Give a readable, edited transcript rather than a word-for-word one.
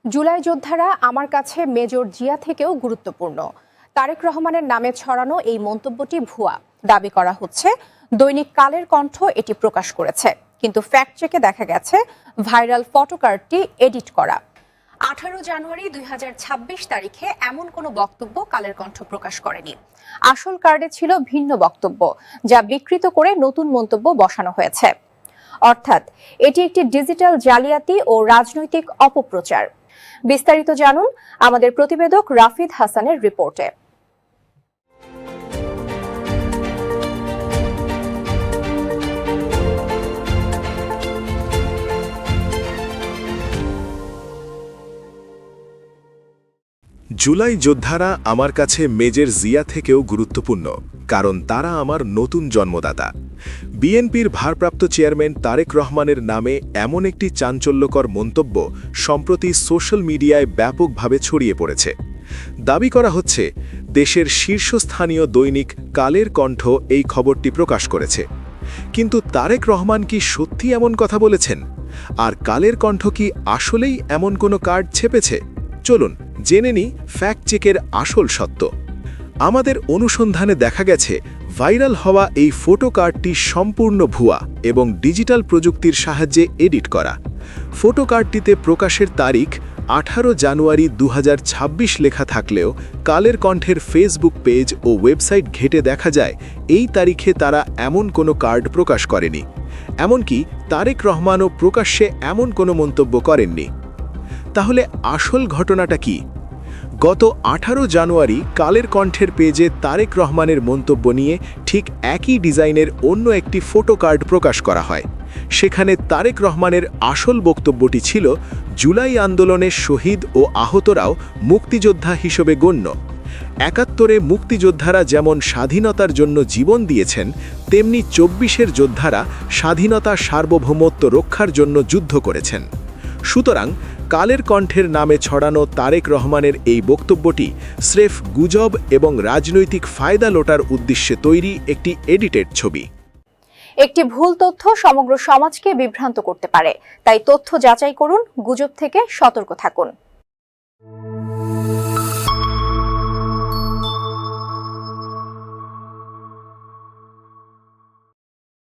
জুলাই যোদ্ধারা আমার কাছে মেজর জিয়া থেকেও গুরুত্বপূর্ণ। তারেক রহমানের নামে ছড়ানো এই মন্তব্যটি ভুয়া দাবি করা হচ্ছে। দৈনিক কালের কণ্ঠ এটি প্রকাশ করেছে, কিন্তু ফ্যাক্ট চেকে দেখা গেছে ভাইরাল ফটোকার্ডটি এডিট করা। 18 জানুয়ারি 2026 তারিখে এমন কোনো বক্তব্য কালের কণ্ঠ প্রকাশ করেনি। আসল কার্ডে ছিল ভিন্ন বক্তব্য, যা বিকৃত করে নতুন মন্তব্য বসানো হয়েছে। অর্থাৎ এটি একটি ডিজিটাল জালিয়াতি ও রাজনৈতিক অপপ্রচার। বিস্তারিত জানুন আমাদের প্রতিবেদক রাফিদ হাসানের রিপোর্টে। জুলাই যোদ্ধারা আমার কাছে মেজর জিয়া থেকেও গুরুত্বপূর্ণ, কারণ তারা আমার নতুন জন্মদাতা। বিএনপির ভারপ্রাপ্ত চেয়ারম্যান তারেক রহমানের নামে এমন একটি চাঞ্চল্যকর মন্তব্য সম্প্রতি সোশ্যাল মিডিয়ায় ব্যাপকভাবে ছড়িয়ে পড়েছে। দাবি করা হচ্ছে দেশের শীর্ষস্থানীয় দৈনিক কালের কণ্ঠ এই খবরটি প্রকাশ করেছে। কিন্তু তারেক রহমান কি সত্যি এমন কথা বলেছেন? আর কালের কণ্ঠ কি আসলেই এমন কোনো কার্ড ছেপেছে? চলুন জেনে নিই ফ্যাক্ট চেকের আসল সত্য। আমাদের অনুসন্ধানে দেখা গেছে ভাইরাল হওয়া এই ফটো কার্ডটি সম্পূর্ণ ভুয়া এবং ডিজিটাল প্রযুক্তির সাহায্যে এডিট করা। ফটো কার্ডটিতে প্রকাশের তারিখ 18 জানুয়ারি 2026 লেখা থাকলেও কালের কণ্ঠের ফেসবুক পেজ ও ওয়েবসাইট ঘেঁটে দেখা যায় এই তারিখে তারা এমন কোনো কার্ড প্রকাশ করেনি। এমনকি তারেক রহমানও প্রকাশ্যে এমন কোনো মন্তব্য করেননি। তাহলে আসল ঘটনাটা কি? গত 18 জানুয়ারি কালের কণ্ঠের পেজে তারেক রহমানের মন্তব্য নিয়ে ঠিক একই ডিজাইনের অন্য একটি ফটো কার্ড প্রকাশ করা হয়। সেখানে তারেক রহমানের আসল বক্তব্যটি ছিল জুলাই আন্দোলনের শহীদ ও আহতরাও মুক্তিযোদ্ধা হিসেবে গণ্য। ৭১-এ মুক্তিযোদ্ধারা যেমন স্বাধীনতার জন্য জীবন দিয়েছেন, তেমনি 24-এর যোদ্ধারা স্বাধীনতা সার্বভৌমত্ব রক্ষার জন্য যুদ্ধ করেছেন। সুতরাং কালের কণ্ঠের নামে ছড়ানো তারেক রহমানের এই বক্তব্যটি স্রেফ গুজব এবং রাজনৈতিক ফায়দা লোটার উদ্দেশ্যে তৈরি একটি এডিটেড ছবি। একটি ভুল তথ্য সমগ্র সমাজকে বিভ্রান্ত করতে পারে, তাই তথ্য যাচাই করুন, গুজব থেকে সতর্ক থাকুন।